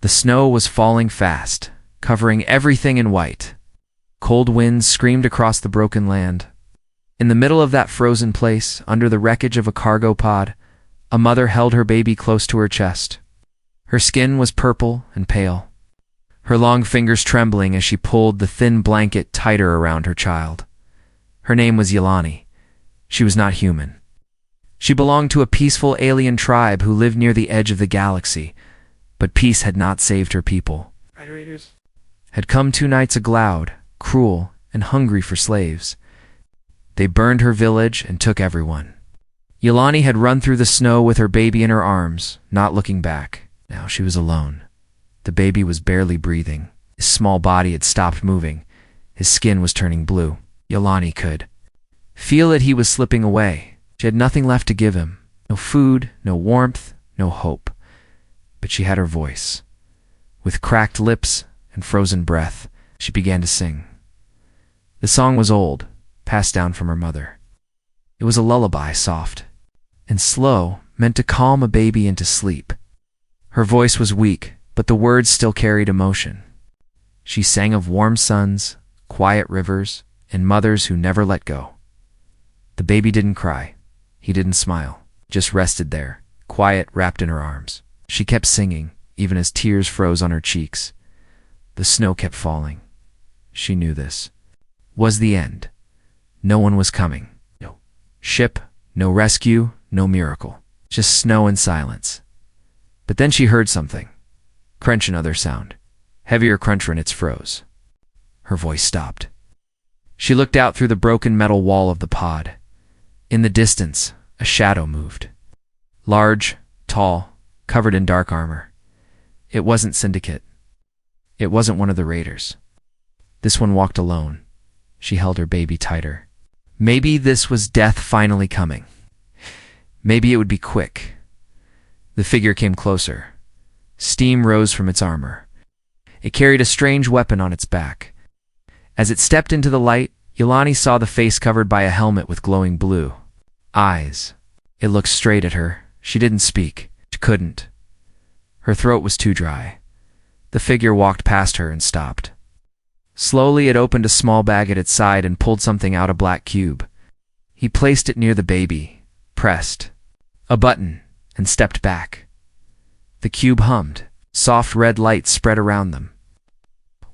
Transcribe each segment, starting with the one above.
The snow was falling fast, covering everything in white. Cold winds screamed across the broken land. In the middle of that frozen place, under the wreckage of a cargo pod, a mother held her baby close to her chest. Her skin was purple and pale, her long fingers trembling as she pulled the thin blanket tighter around her child. Her name was Yelani. She was not human. She belonged to a peaceful alien tribe who lived near the edge of the galaxy, but peace had not saved her people. Had come 2 nights agloud, cruel, and hungry for slaves. They burned her village and took everyone. Yelani had run through the snow with her baby in her arms, not looking back. Now she was alone. The baby was barely breathing. His small body had stopped moving. His skin was turning blue. Yelani could feel that he was slipping away. She had nothing left to give him. No food, no warmth, no hope. But she had her voice. With cracked lips and frozen breath, she began to sing. The song was old, passed down from her mother. It was a lullaby, soft and slow, meant to calm a baby into sleep. Her voice was weak, but the words still carried emotion. She sang of warm suns, quiet rivers, and mothers who never let go. The baby didn't cry. He didn't smile, just rested there, quiet, wrapped in her arms. She kept singing, even as tears froze on her cheeks. The snow kept falling. She knew this was the end. No one was coming. No ship, no rescue, no miracle. Just snow and silence. But then she heard something. Crunch, another sound. Heavier crunch when it's froze. Her voice stopped. She looked out through the broken metal wall of the pod. In the distance, a shadow moved. Large, tall, covered in dark armor. It wasn't Syndicate. It wasn't one of the raiders. This one walked alone. She held her baby tighter. Maybe this was death finally coming. Maybe it would be quick. The figure came closer. Steam rose from its armor. It carried a strange weapon on its back. As it stepped into the light, Yelani saw the face covered by a helmet with glowing blue eyes. It looked straight at her. She didn't speak. She couldn't. Her throat was too dry. The figure walked past her and stopped. Slowly, it opened a small bag at its side and pulled something out, a black cube. He placed it near the baby, pressed a button, and stepped back. The cube hummed. Soft red light spread around them.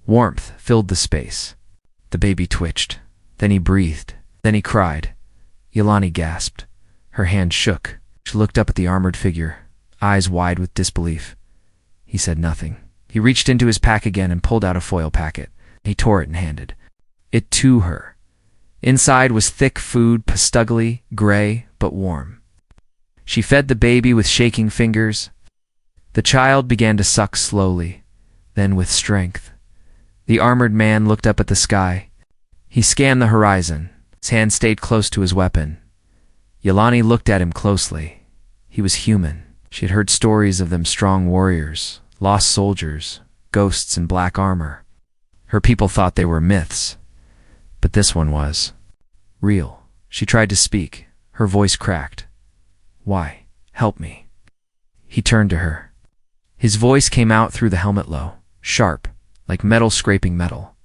Warmth filled the space. The baby twitched. Then he breathed. Then he cried. Yelani gasped. Her hand shook. She looked up at the armored figure, eyes wide with disbelief. He said nothing. He reached into his pack again and pulled out a foil packet. He tore it and handed it to her. Inside was thick food, pastugly, gray, but warm. She fed the baby with shaking fingers. The child began to suck slowly, then with strength. The armored man looked up at the sky. He scanned the horizon. His hand stayed close to his weapon. Yelani looked at him closely. He was human. She had heard stories of them, strong warriors, lost soldiers, ghosts in black armor. Her people thought they were myths, but this one was real. She tried to speak. Her voice cracked. Why? Help me. He turned to her. His voice came out through the helmet low, sharp, like metal scraping metal.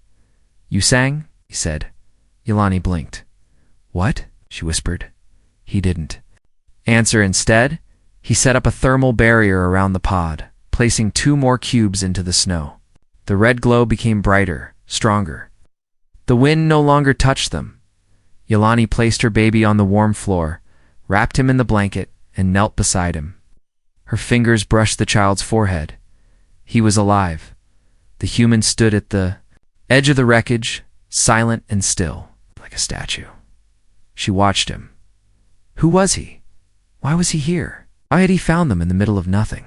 You sang? He said. Yelani blinked. What? She whispered. He didn't answer. Instead, he set up a thermal barrier around the pod, placing 2 more cubes into the snow. The red glow became brighter, stronger. The wind no longer touched them. Yelani placed her baby on the warm floor, wrapped him in the blanket, and knelt beside him. Her fingers brushed the child's forehead. He was alive. The human stood at the edge of the wreckage, silent and still, like a statue. She watched him. Who was he? Why was he here? Why had he found them in the middle of nothing?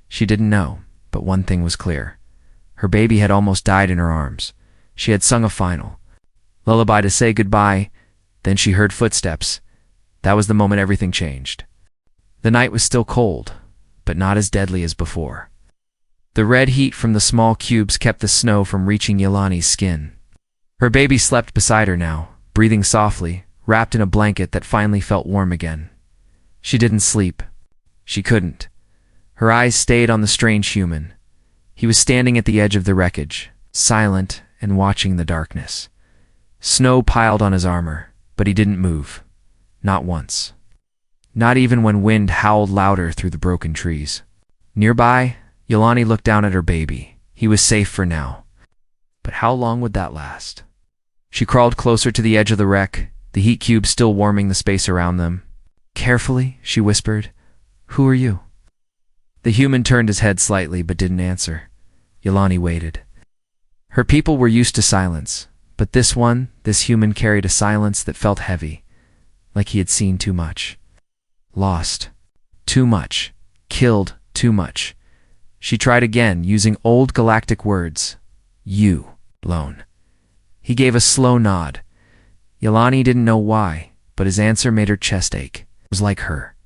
She didn't know, but one thing was clear. Her baby had almost died in her arms. She had sung a final lullaby to say goodbye. Then she heard footsteps. That was the moment everything changed. The night was still cold, but not as deadly as before. The red heat from the small cubes kept the snow from reaching Yelani's skin. Her baby slept beside her now, breathing softly, wrapped in a blanket that finally felt warm again. She didn't sleep. She couldn't. Her eyes stayed on the strange human. He was standing at the edge of the wreckage, silent and watching the darkness. Snow piled on his armor, but he didn't move. Not once. Not even when wind howled louder through the broken trees. Nearby, Yolani looked down at her baby. He was safe for now. But how long would that last? She crawled closer to the edge of the wreck, the heat cube still warming the space around them. Carefully, she whispered, "Who are you?" The human turned his head slightly but didn't answer. Yolani waited. Her people were used to silence, but this human carried a silence that felt heavy, like he had seen too much. Lost. Too much. Killed too much. She tried again, using old galactic words. You, lone. He gave a slow nod. Yolani didn't know why, but his answer made her chest ache. It was like her.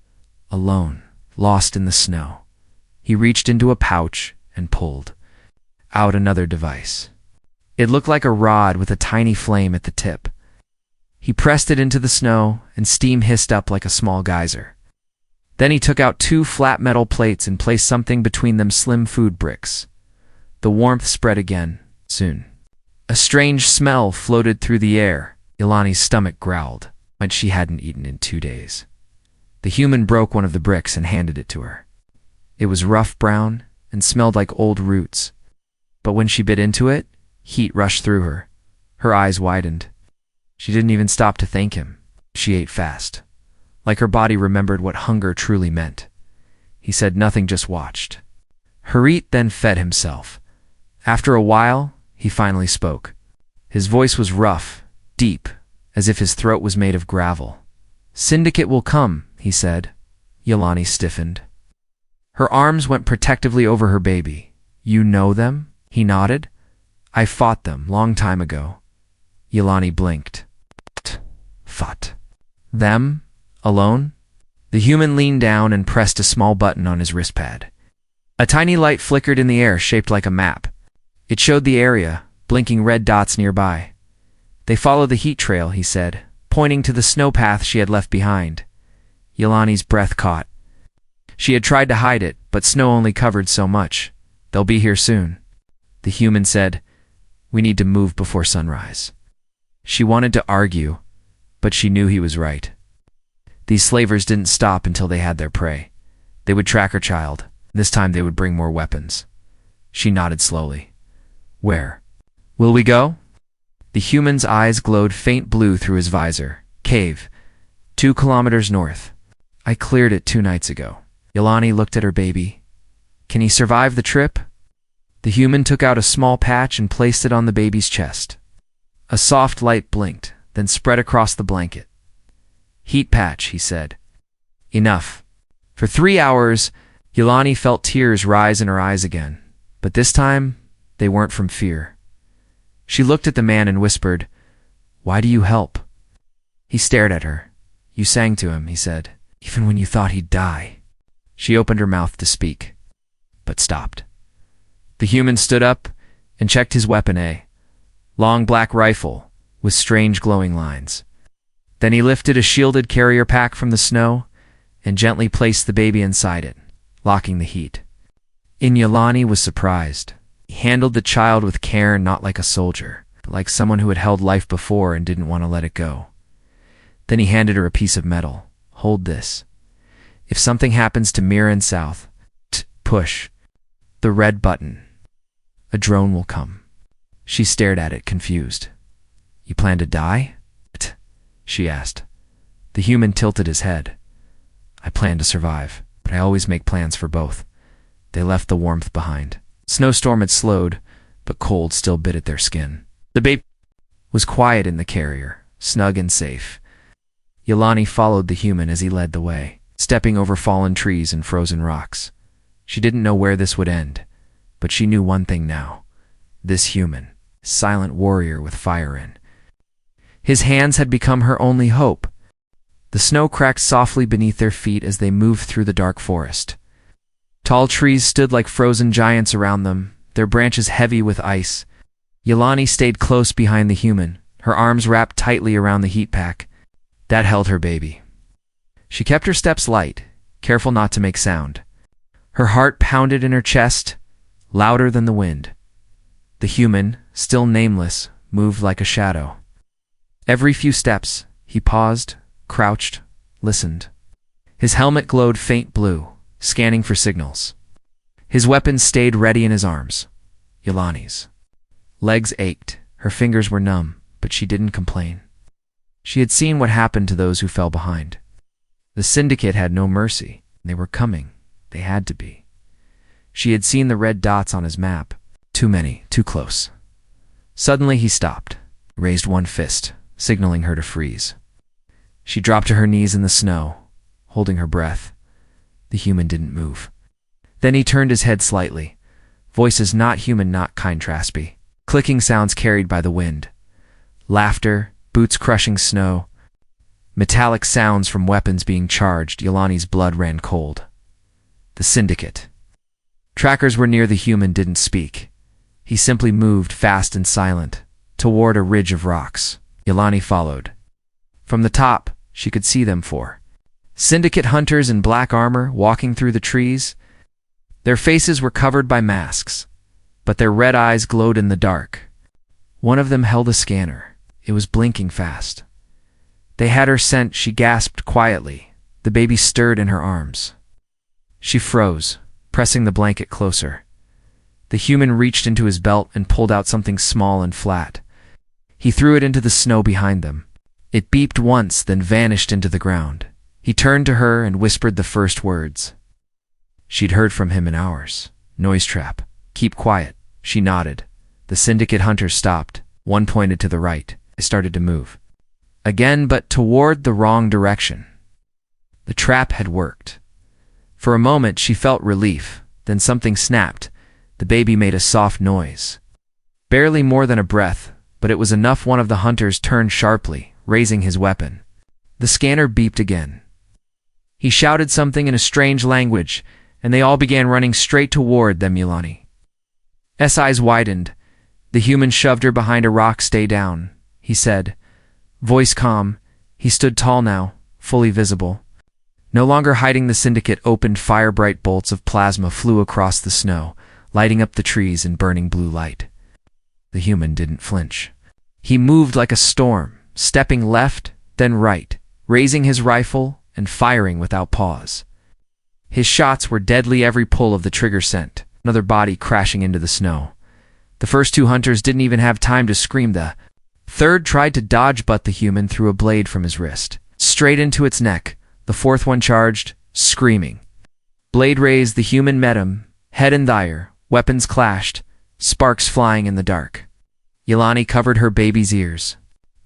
Alone. Lost in the snow. He reached into a pouch and pulled out another device. It looked like a rod with a tiny flame at the tip. He pressed it into the snow, and steam hissed up like a small geyser. Then he took out 2 flat metal plates and placed something between them, slim food bricks. The warmth spread again, soon. A strange smell floated through the air. Yolani's stomach growled, when she hadn't eaten in 2 days. The human broke one of the bricks and handed it to her. It was rough brown and smelled like old roots. But when she bit into it, heat rushed through her. Her eyes widened. She didn't even stop to thank him. She ate fast, like her body remembered what hunger truly meant. He said nothing, just watched. Harit then fed himself. After a while, he finally spoke. His voice was rough, deep, as if his throat was made of gravel. "Syndicate will come," he said. Yolani stiffened. Her arms went protectively over her baby. "You know them?" He nodded. "I fought them, long time ago." Yolani blinked. Fought. Them? Alone? The human leaned down and pressed a small button on his wristpad. A tiny light flickered in the air, shaped like a map. It showed the area, blinking red dots nearby. "They follow the heat trail," he said, pointing to the snow path she had left behind. Yolani's breath caught. She had tried to hide it, but snow only covered so much. "They'll be here soon." The human said, "We need to move before sunrise." She wanted to argue, but she knew he was right. These slavers didn't stop until they had their prey. They would track her child. This time they would bring more weapons. She nodded slowly. "Where?" "Will we go?" The human's eyes glowed faint blue through his visor. "Cave. 2 kilometers north. I cleared it 2 nights ago." Yolani looked at her baby. "Can he survive the trip?" The human took out a small patch and placed it on the baby's chest. A soft light blinked, then spread across the blanket. "Heat patch," he said. "Enough." For 3 hours, Yolani felt tears rise in her eyes again, but this time they weren't from fear. She looked at the man and whispered, "Why do you help?" He stared at her. "You sang to him," he said, "even when you thought he'd die." She opened her mouth to speak, but stopped. The human stood up and checked his weapon, a long black rifle with strange glowing lines. Then he lifted a shielded carrier pack from the snow and gently placed the baby inside it, locking the heat. Yolani was surprised. He handled the child with care, not like a soldier, but like someone who had held life before and didn't want to let it go. Then he handed her a piece of metal. "Hold this. If something happens to Miran South, push the red button. A drone will come." She stared at it, confused. "You plan to die?" she asked. The human tilted his head. "I plan to survive, but I always make plans for both." They left the warmth behind. Snowstorm had slowed, but cold still bit at their skin. The baby was quiet in the carrier, snug and safe. Yolani followed the human as he led the way, stepping over fallen trees and frozen rocks. She didn't know where this would end, but she knew one thing now. This human, silent warrior with fire in his hands, had become her only hope. The snow cracked softly beneath their feet as they moved through the dark forest. Tall trees stood like frozen giants around them, their branches heavy with ice. Yolani stayed close behind the human, her arms wrapped tightly around the heat pack that held her baby. She kept her steps light, careful not to make sound. Her heart pounded in her chest, louder than the wind. The human, still nameless, moved like a shadow. Every few steps, he paused, crouched, listened. His helmet glowed faint blue, scanning for signals. His weapon stayed ready in his arms. Yolani's legs ached, her fingers were numb, but she didn't complain. She had seen what happened to those who fell behind. The syndicate had no mercy. They were coming. They had to be. She had seen the red dots on his map. Too many, too close. Suddenly he stopped, raised one fist, signaling her to freeze. She dropped to her knees in the snow, holding her breath. The human didn't move. Then he turned his head slightly. Voices not human, not kind, raspy. Clicking sounds carried by the wind. Laughter, boots crushing snow. Metallic sounds from weapons being charged. Yolani's blood ran cold. The syndicate. Trackers were near the human, didn't speak. He simply moved, fast and silent, toward a ridge of rocks. Yolani followed. From the top, she could see them four. Syndicate hunters in black armor walking through the trees. Their faces were covered by masks, but their red eyes glowed in the dark. One of them held a scanner. It was blinking fast. They had her scent. She gasped quietly. The baby stirred in her arms. She froze, pressing the blanket closer. The human reached into his belt and pulled out something small and flat. He threw it into the snow behind them. It beeped once, then vanished into the ground. He turned to her and whispered the first words. She'd heard from him in hours. Noise trap. Keep quiet. She nodded. The syndicate hunters stopped. One pointed to the right. They started to move. Again, but toward the wrong direction. The trap had worked. For a moment she felt relief. Then something snapped. The baby made a soft noise. Barely more than a breath, but it was enough. One of the hunters turned sharply, raising his weapon. The scanner beeped again. He shouted something in a strange language, and they all began running straight toward them. Yolani's eyes widened. The human shoved her behind a rock. Stay down, he said. Voice calm. He stood tall now, fully visible. No longer hiding, the syndicate opened fire. Bright bolts of plasma flew across the snow, lighting up the trees in burning blue light. The human didn't flinch. He moved like a storm, stepping left, then right, raising his rifle and firing without pause. His shots were deadly. Every pull of the trigger sent another body crashing into the snow. The first two hunters didn't even have time to scream. The third tried to dodge, but the human threw a blade from his wrist, straight into its neck. The fourth one charged, screaming. Blade raised. The human met him, head and thigh. Weapons clashed, sparks flying in the dark. Yolani covered her baby's ears.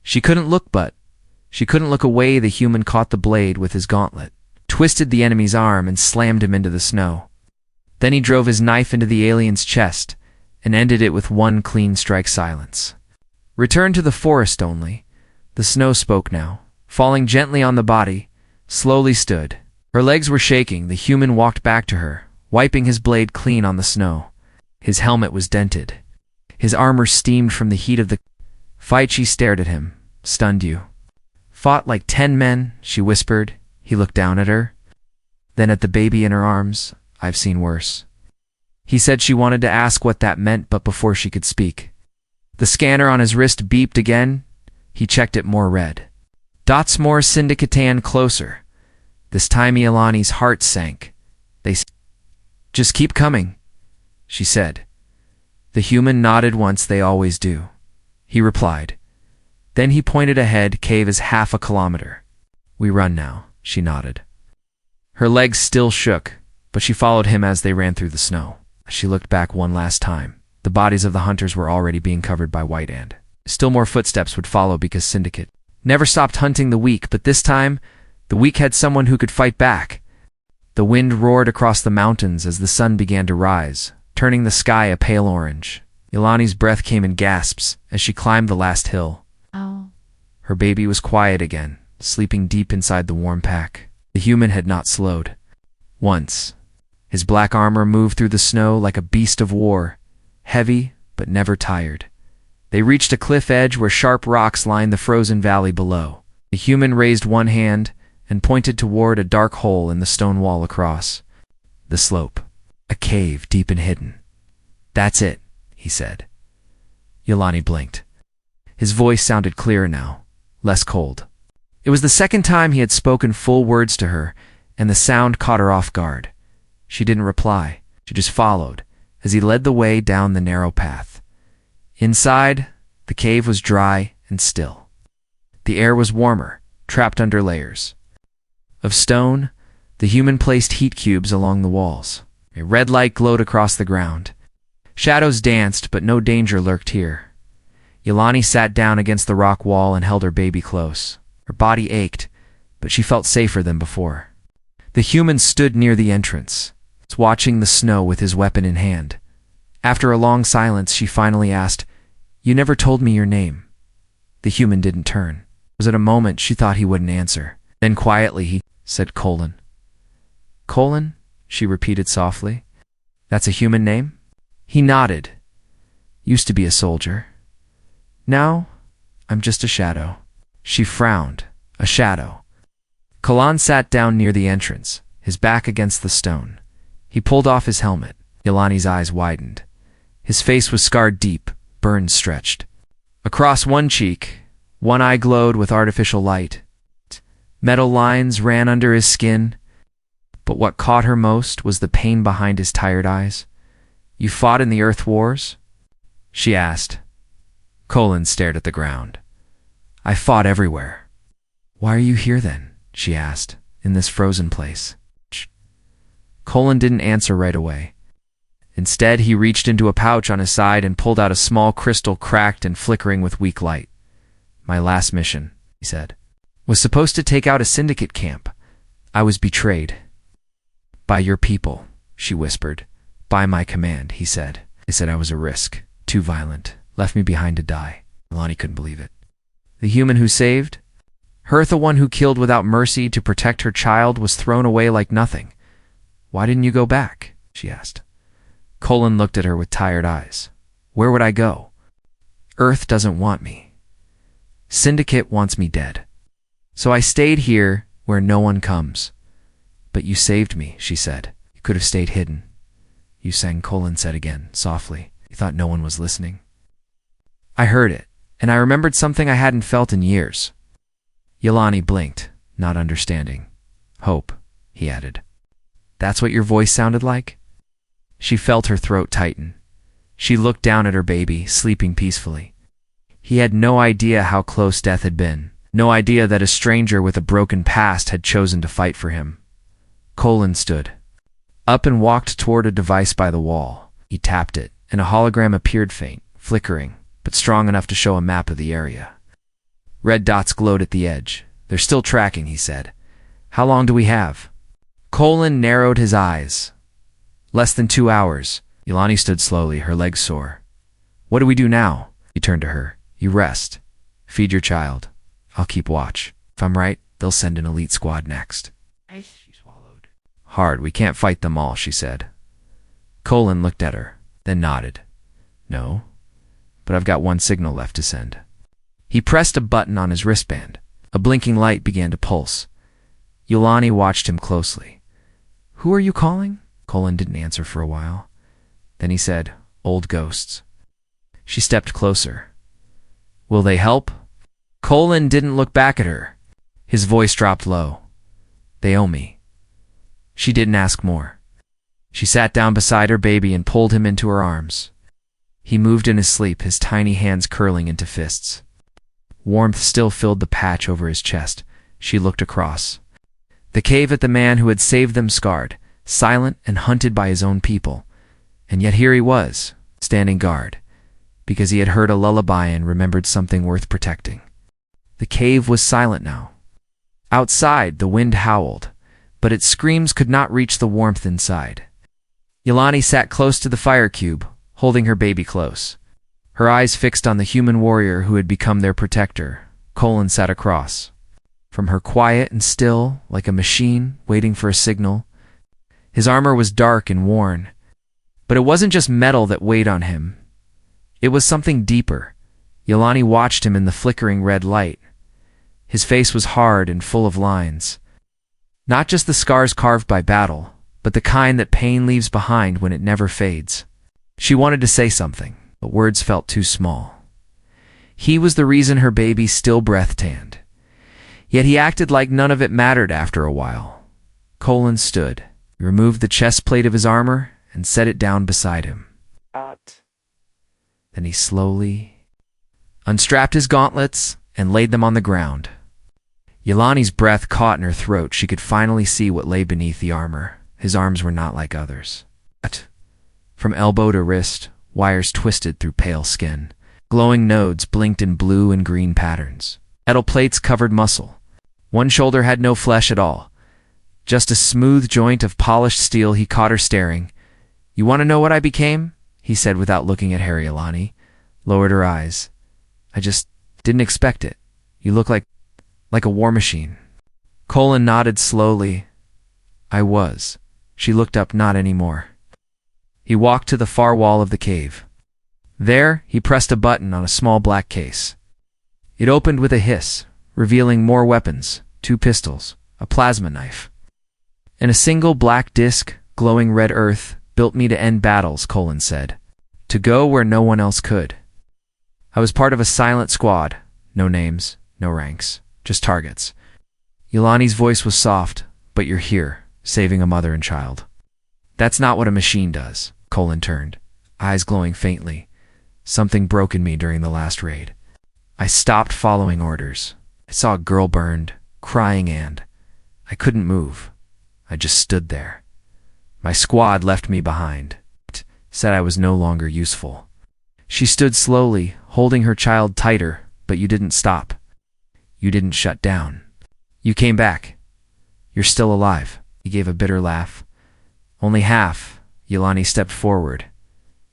She couldn't look away. The human caught the blade with his gauntlet, twisted the enemy's arm and slammed him into the snow. Then he drove his knife into the alien's chest and ended it with one clean strike. Silence. Return to the forest only. The snow spoke now, falling gently on the body. Slowly stood. Her legs were shaking. The human walked back to her, wiping his blade clean on the snow. His helmet was dented. His armor steamed from the heat of the fight. She stared at him. Stunned you. Fought like 10 men, she whispered. He looked down at her, then at the baby in her arms. I've seen worse. He said. She wanted to ask what that meant, but before she could speak, the scanner on his wrist beeped again. He checked it. More red dots, more syndicate closer. This time Yolani's heart sank. They just keep coming, she said. The human nodded once. They always do, he replied. Then he pointed ahead. Cave is 1/2 kilometer. We run now, she nodded. Her legs still shook, but she followed him as they ran through the snow. She looked back one last time. The bodies of the hunters were already being covered by white, and still more footsteps would follow, because Syndicate never stopped hunting the weak, but this time the weak had someone who could fight back. The wind roared across the mountains as the sun began to rise, turning the sky a pale orange. Yolani's breath came in gasps as she climbed the last hill. Oh. Her baby was quiet again, sleeping deep inside the warm pack. The human had not slowed. Once. His black armor moved through the snow like a beast of war, heavy but never tired. They reached a cliff edge where sharp rocks lined the frozen valley below. The human raised one hand and pointed toward a dark hole in the stone wall across the slope. A cave, deep and hidden. "That's it," he said. Yolani blinked. His voice sounded clearer now, less cold. It was the second time he had spoken full words to her, and the sound caught her off guard. She didn't reply. She just followed, as he led the way down the narrow path. Inside, the cave was dry and still. The air was warmer, trapped under layers. Of stone, the human placed heat cubes along the walls. A red light glowed across the ground. Shadows danced, but no danger lurked here. Yolani sat down against the rock wall and held her baby close. Her body ached, but she felt safer than before. The human stood near the entrance, watching the snow with his weapon in hand. After a long silence, she finally asked, "You never told me your name." The human didn't turn. It was at a moment she thought he wouldn't answer. Then quietly he said, "Colin." "Colin?" she repeated softly. "That's a human name?" He nodded. "Used to be a soldier. Now, I'm just a shadow." She frowned. A shadow. Colin sat down near the entrance, his back against the stone. He pulled off his helmet. Yolani's eyes widened. His face was scarred deep, burns stretched. Across one cheek, one eye glowed with artificial light. Metal lines ran under his skin. But what caught her most was the pain behind his tired eyes. "You fought in the Earth Wars?" she asked. Colin stared at the ground. "I fought everywhere." "Why are you here then?" she asked, "in this frozen place?" Colin didn't answer right away. Instead, he reached into a pouch on his side and pulled out a small crystal cracked and flickering with weak light. "My last mission," he said, "was supposed to take out a syndicate camp. I was betrayed." "By your people," she whispered. "By my command," he said. "They said I was a risk, too violent, left me behind to die." Yolani couldn't believe it. The human who saved? Her, the one who killed without mercy to protect her child, was thrown away like nothing. "Why didn't you go back?" she asked. Colin looked at her with tired eyes. "Where would I go? Earth doesn't want me. Syndicate wants me dead. So I stayed here where no one comes." "But you saved me," she said. "You could have stayed hidden." "You sang," Colin said again, softly. He thought no one was listening. "I heard it, and I remembered something I hadn't felt in years." Yolani blinked, not understanding. "Hope," he added. "That's what your voice sounded like?" She felt her throat tighten. She looked down at her baby, sleeping peacefully. He had no idea how close death had been, no idea that a stranger with a broken past had chosen to fight for him. Colin stood up and walked toward a device by the wall. He tapped it, and a hologram appeared, faint, flickering, but strong enough to show a map of the area. Red dots glowed at the edge. "They're still tracking," he said. "How long do we have?" Colin narrowed his eyes. "Less than 2 hours." Yolani stood slowly, her legs sore. "What do we do now?" He turned to her. "You rest. Feed your child. I'll keep watch. If I'm right, they'll send an elite squad next." She swallowed. "Hard. We can't fight them all," she said. Colin looked at her, then nodded. "No, but I've got one signal left to send." He pressed a button on his wristband. A blinking light began to pulse. Yolani watched him closely. "Who are you calling?" Colin didn't answer for a while. Then he said, "Old ghosts." She stepped closer. "Will they help?" Colin didn't look back at her. His voice dropped low. "They owe me." She didn't ask more. She sat down beside her baby and pulled him into her arms. He moved in his sleep, his tiny hands curling into fists. Warmth still filled the patch over his chest. She looked across. The cave at the man who had saved them, scarred, silent and hunted by his own people. And yet here he was, standing guard, because he had heard a lullaby and remembered something worth protecting. The cave was silent now. Outside, the wind howled, but its screams could not reach the warmth inside. Yolani sat close to the fire cube, holding her baby close. Her eyes fixed on the human warrior who had become their protector. Colin sat across. From her, quiet and still, like a machine waiting for a signal. His armor was dark and worn. But it wasn't just metal that weighed on him. It was something deeper. Yolani watched him in the flickering red light. His face was hard and full of lines. Not just the scars carved by battle, but the kind that pain leaves behind when it never fades. She wanted to say something, but words felt too small. He was the reason her baby still breath-tanned. Yet he acted like none of it mattered after a while. Colin stood. He removed the chest plate of his armor and set it down beside him. Then he slowly unstrapped his gauntlets and laid them on the ground. Yelani's breath caught in her throat. She could finally see what lay beneath the armor. His arms were not like others. From elbow to wrist, wires twisted through pale skin. Glowing nodes blinked in blue and green patterns. Metal plates covered muscle. One shoulder had no flesh at all. Just a smooth joint of polished steel. He caught her staring. "You want to know what I became?" he said without looking at her. Yelani lowered her eyes. "I just didn't expect it. You look like a war machine." Colin nodded slowly. "I was." She looked up. "Not anymore." He walked to the far wall of the cave. There, he pressed a button on a small black case. It opened with a hiss, revealing more weapons, 2 pistols, a plasma knife, and a single black disc, glowing red earth, built me to end battles, Colin said. To go where no one else could. I was part of a silent squad. No names, no ranks, just targets. Yelani's voice was soft. "But you're here, saving a mother and child." "That's not what a machine does." Colin turned, eyes glowing faintly. "Something broke in me during the last raid. I stopped following orders. I saw a girl burned, crying, and I couldn't move. I just stood there. My squad left me behind. Said I was no longer useful." She stood slowly, holding her child tighter. "But you didn't stop. You didn't shut down. You came back. You're still alive." He gave a bitter laugh. "Only half." Yelani stepped forward.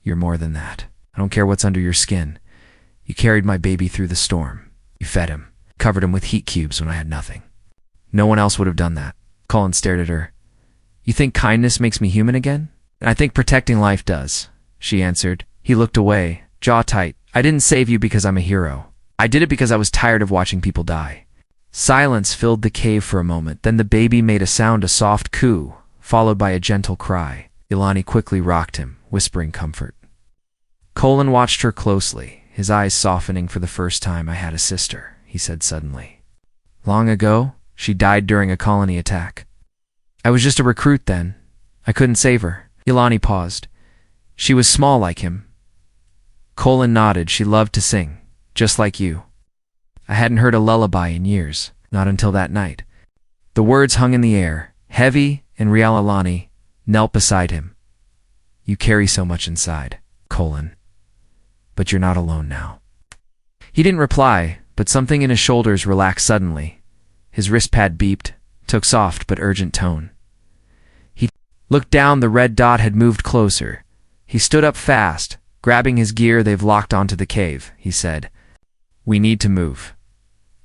"You're more than that. I don't care what's under your skin. You carried my baby through the storm. You fed him, covered him with heat cubes when I had nothing. No one else would have done that." Colin stared at her. "You think kindness makes me human again?" "I think protecting life does," she answered. He looked away, jaw tight. "I didn't save you because I'm a hero. I did it because I was tired of watching people die." Silence filled the cave for a moment. Then the baby made a sound, a soft coo, followed by a gentle cry. Yelani quickly rocked him, whispering comfort. Colin watched her closely, his eyes softening for the first time. "I had a sister," he said suddenly. "Long ago, she died during a colony attack. I was just a recruit then. I couldn't save her." Yelani paused. "She was small like him." Colin nodded. "She loved to sing, just like you. I hadn't heard a lullaby in years, not until that night." The words hung in the air, heavy, and Yelani knelt beside him. "You carry so much inside, Colin. But you're not alone now." He didn't reply, but something in his shoulders relaxed suddenly. His wrist pad beeped, took soft but urgent tone. He looked down. The red dot had moved closer. He stood up fast, grabbing his gear. "They've locked onto the cave," he said. "We need to move."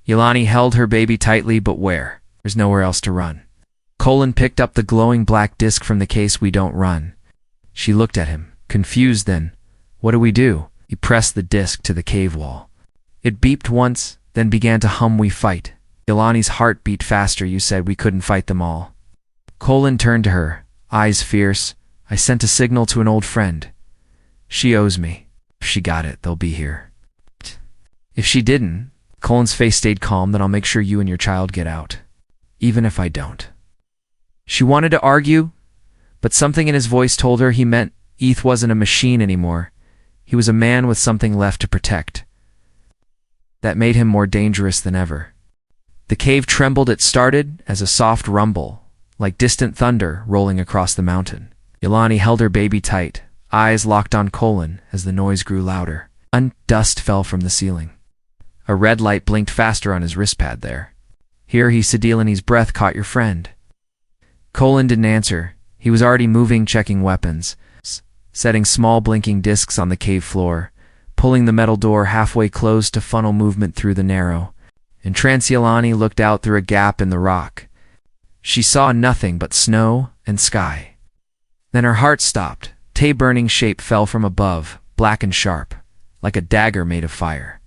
Yelani held her baby tightly. "But where? There's nowhere else to run." Colin picked up the glowing black disc from the case. "We don't run." She looked at him, confused. "Then, what do we do?" He pressed the disc to the cave wall. It beeped once, then began to hum. "We fight." Yelani's heart beat faster. "You said we couldn't fight them all." Colin turned to her, eyes fierce. "I sent a signal to an old friend. She owes me. If she got it, they'll be here. If she didn't," Colin's face stayed calm, "then I'll make sure you and your child get out. Even if I don't." She wanted to argue, but something in his voice told her he meant Eth wasn't a machine anymore. He was a man with something left to protect. That made him more dangerous than ever. The cave trembled. It started as a soft rumble, like distant thunder rolling across the mountain. Yelani held her baby tight, eyes locked on Colin as the noise grew louder. Dust fell from the ceiling. A red light blinked faster on his wrist pad there. "Here," he said. Yelani's breath caught. "Your friend." Colin didn't answer. He was already moving, checking weapons, setting small blinking discs on the cave floor, pulling the metal door halfway closed to funnel movement through the narrow. Entranced, Yelani looked out through a gap in the rock. She saw nothing but snow and sky. Then her heart stopped. A burning shape fell from above, black and sharp, like a dagger made of fire.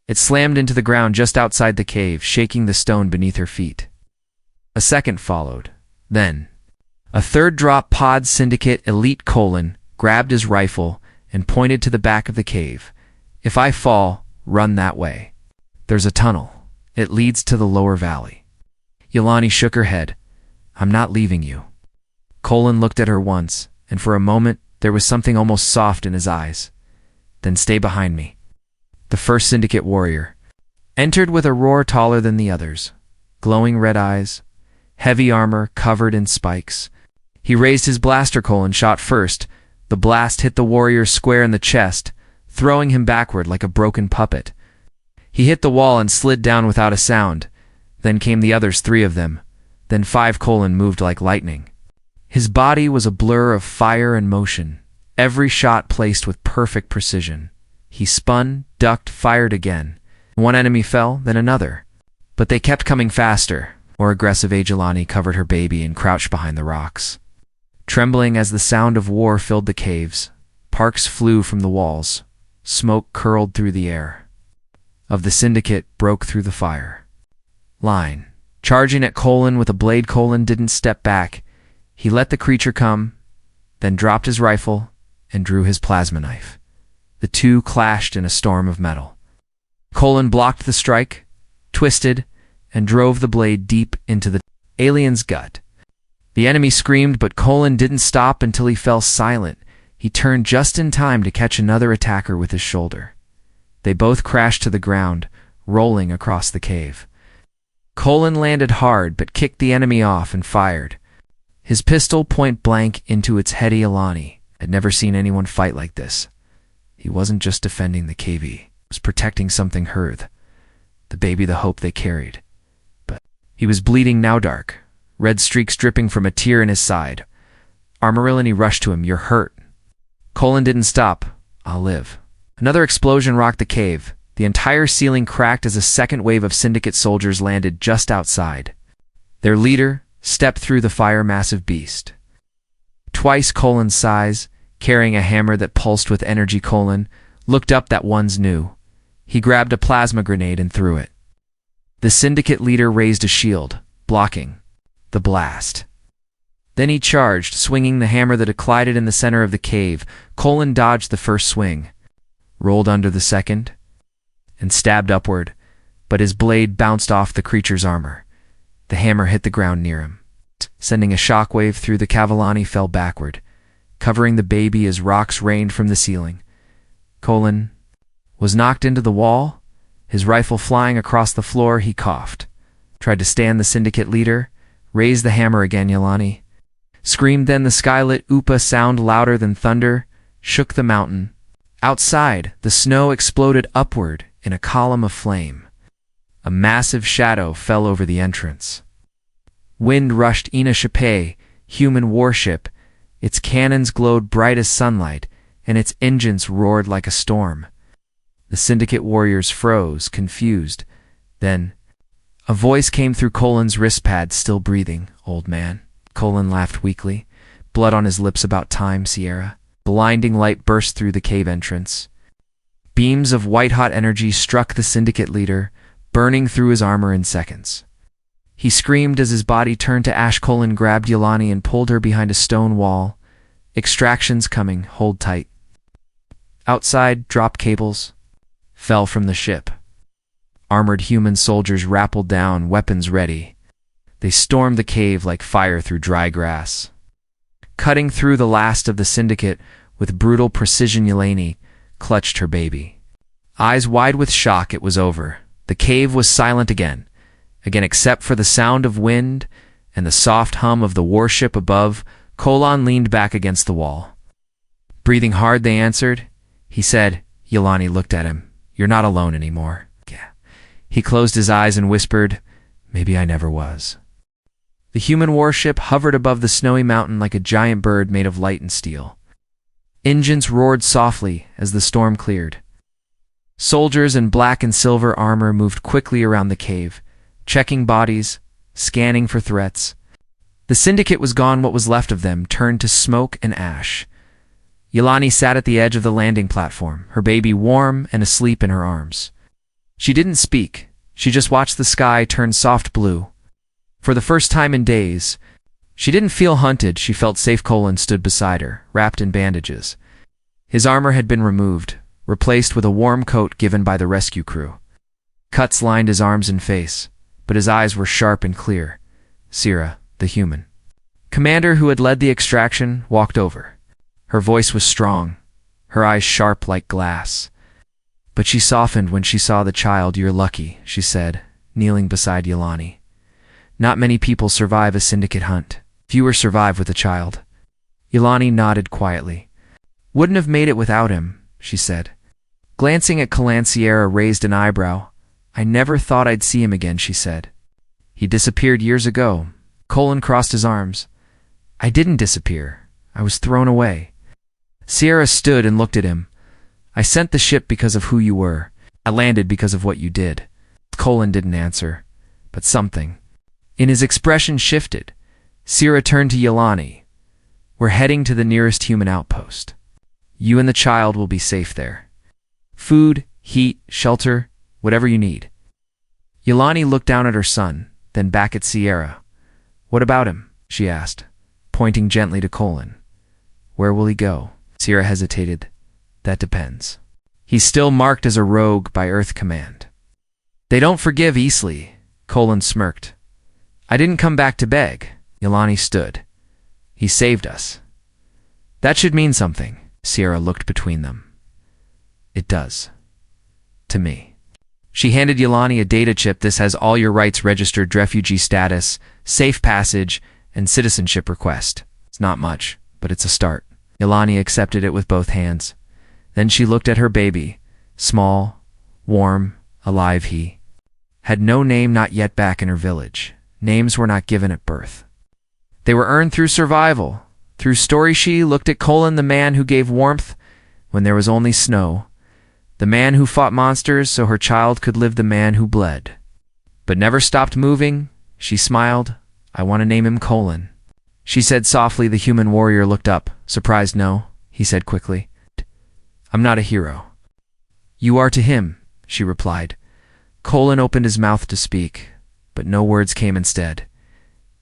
It slammed into the ground just outside the cave, shaking the stone beneath her feet. A second followed. Then, a third drop. Pod Syndicate Elite. Colin grabbed his rifle, and pointed to the back of the cave. "If I fall, run that way. There's a tunnel. It leads to the lower valley." Yolani shook her head. "I'm not leaving you." Colin looked at her once, and for a moment there was something almost soft in his eyes. "Then stay behind me." The first syndicate warrior entered with a roar taller than the others, glowing red eyes, heavy armor covered in spikes. He raised his blaster. Colin shot first. The blast hit the warrior square in the chest, throwing him backward like a broken puppet. He hit the wall and slid down without a sound. Then came the others, 3 of them. Then 5. Colin moved like lightning. His body was a blur of fire and motion, every shot placed with perfect precision. He spun, ducked, fired again. One enemy fell, then another. But they kept coming faster. More aggressive. Yolani covered her baby and crouched behind the rocks. Trembling as the sound of war filled the caves, sparks flew from the walls. Smoke curled through the air. Of the syndicate broke through the fire line, charging at Colin with a blade. Colin didn't step back. He let the creature come, then dropped his rifle and drew his plasma knife. The two clashed in a storm of metal. Colin blocked the strike, twisted, and drove the blade deep into the alien's gut. The enemy screamed, but Colin didn't stop until he fell silent. He turned just in time to catch another attacker with his shoulder. They both crashed to the ground, rolling across the cave. Colin landed hard but kicked the enemy off and fired, his pistol point blank into its head. Yolani had never seen anyone fight like this. He wasn't just defending the cave, he was protecting something hers, the baby, the hope they carried. But he was bleeding now, dark, red streaks dripping from a tear in his side. Armorilini rushed to him. "You're hurt." Colin didn't stop. "I'll live." Another explosion rocked the cave. The entire ceiling cracked as a second wave of syndicate soldiers landed just outside. Their leader stepped through the fire, massive beast, twice Colin's size, carrying a hammer that pulsed with energy. Colin looked up. That one's new. He grabbed a plasma grenade and threw it. The syndicate leader raised a shield, blocking the blast. Then he charged, swinging the hammer that collided in the center of the cave. Colin dodged the first swing, rolled under the second, and stabbed upward, but his blade bounced off the creature's armor. The hammer hit the ground near him, sending a shockwave through the Cavallani. Fell backward, covering the baby as rocks rained from the ceiling. Colin was knocked into the wall, his rifle flying across the floor. He coughed, tried to stand the syndicate leader, raised the hammer again. Yolani screamed. Then the skylit Upa sound, louder than thunder, shook the mountain. Outside, the snow exploded upward in a column of flame. A massive shadow fell over the entrance. Wind rushed Ina Shapei, human warship. Its cannons glowed bright as sunlight, and its engines roared like a storm. The syndicate warriors froze, confused. Then a voice came through Colin's wristpad. "Still breathing, old man." Colin laughed weakly, blood on his lips. "About time, Sierra." Blinding light burst through the cave entrance. Beams of white-hot energy struck the syndicate leader, burning through his armor in seconds. He screamed as his body turned to ash. Colin grabbed Yolani and pulled her behind a stone wall. "Extraction's coming, hold tight." Outside, drop cables fell from the ship. Armored human soldiers rappelled down, weapons ready. They stormed the cave like fire through dry grass, cutting through the last of the syndicate with brutal precision. Yolani clutched her baby, eyes wide with shock. It was over. The cave was silent again except for the sound of wind and the soft hum of the warship above. Colin leaned back against the wall. "Breathing hard," they answered. He said. Yolani looked at him. "You're not alone anymore." Yeah. He closed his eyes and whispered, "Maybe I never was." The human warship hovered above the snowy mountain like a giant bird made of light and steel. Engines roared softly as the storm cleared. Soldiers in black and silver armor moved quickly around the cave, checking bodies, scanning for threats. The syndicate was gone. What was left of them turned to smoke and ash. Yolani sat at the edge of the landing platform, her baby warm and asleep in her arms. She didn't speak. She just watched the sky turn soft blue. For the first time in days, she didn't feel hunted. She felt safe. Colin stood beside her, wrapped in bandages, His armor had been removed, replaced with a warm coat given by the rescue crew. Cuts lined his arms and face, but his eyes were sharp and clear. Sierra, the human commander who had led the extraction, walked over. Her voice was strong, her eyes sharp like glass. But she softened when she saw the child. "You're lucky," she said, kneeling beside Yelani. "Not many people survive a syndicate hunt. Fewer survive with a child." Yelani nodded quietly. "Wouldn't have made it without him," she said. Glancing at Kalan, Sierra raised an eyebrow. "I never thought I'd see him again," she said. "He disappeared years ago." Colin crossed his arms. "I didn't disappear. I was thrown away." Sierra stood and looked at him. "I sent the ship because of who you were. I landed because of what you did." Colin didn't answer, but something in his expression shifted. Sierra turned to Yelani. "We're heading to the nearest human outpost. You and the child will be safe there. Food, heat, shelter, whatever you need." Yelani looked down at her son, then back at Sierra. "What about him?" she asked, pointing gently to Colin. "Where will he go?" Sierra hesitated. "That depends. He's still marked as a rogue by Earth Command. They don't forgive easily." Colin smirked. "I didn't come back to beg." Yelani stood. "He saved us. That should mean something." Sierra looked between them. "It does. To me." She handed Yelani a data chip. "This has all your rights registered: refugee status, safe passage, and citizenship request. It's not much, but it's a start." Yelani accepted it with both hands. Then she looked at her baby. Small, warm, alive. He had no name, not yet back in her village. Names were not given at birth. They were earned through survival, through story. She looked at Colin, the man who gave warmth when there was only snow, the man who fought monsters so her child could live, the man who bled but never stopped moving. She smiled. "I want to name him Colin," she said softly. The human warrior looked up, surprised. "No," he said quickly. "I'm not a hero." "You are to him," she replied. Colin opened his mouth to speak, but no words came. Instead,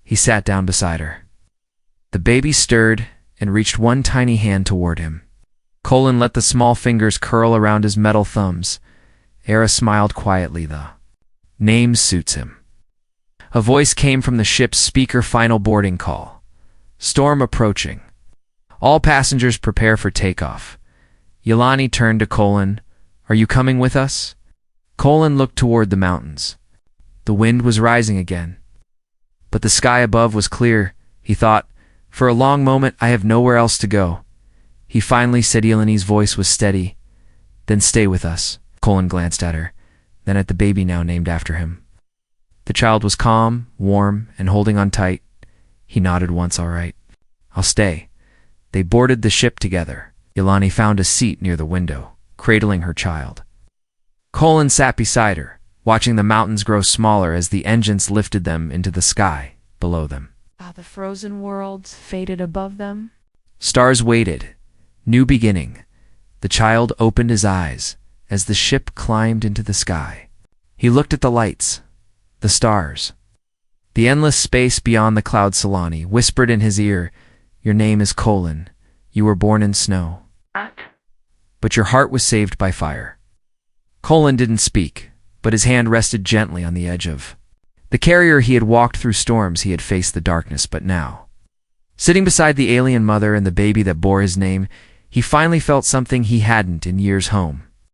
he sat down beside her. The baby stirred and reached one tiny hand toward him. Colin let the small fingers curl around his metal thumbs. Era smiled quietly. "The name suits him." A voice came from the ship's speaker. "Final boarding call. Storm approaching. All passengers prepare for takeoff." Yelani turned to Colin. "Are you coming with us?" Colin looked toward the mountains. The wind was rising again, but the sky above was clear. He thought, for a long moment, "I have nowhere else to go." He finally said. Yelani's voice was steady. "Then stay with us." Colin glanced at her, then at the baby now named after him. The child was calm, warm, and holding on tight. He nodded once. "All right, I'll stay." They boarded the ship together. Yelani found a seat near the window, cradling her child. Colin sat beside her, watching the mountains grow smaller as the engines lifted them into the sky below them. The frozen worlds faded above them. Stars waited. New beginning. The child opened his eyes as the ship climbed into the sky. He looked at the lights, the stars, the endless space beyond the clouds. Solani whispered in his ear, "Your name is Colin. You were born in snow, but your heart was saved by fire." Colin didn't speak, but his hand rested gently on the edge of the carrier. He had walked through storms, he had faced the darkness, but now, sitting beside the alien mother and the baby that bore his name, he finally felt something he hadn't in years: home.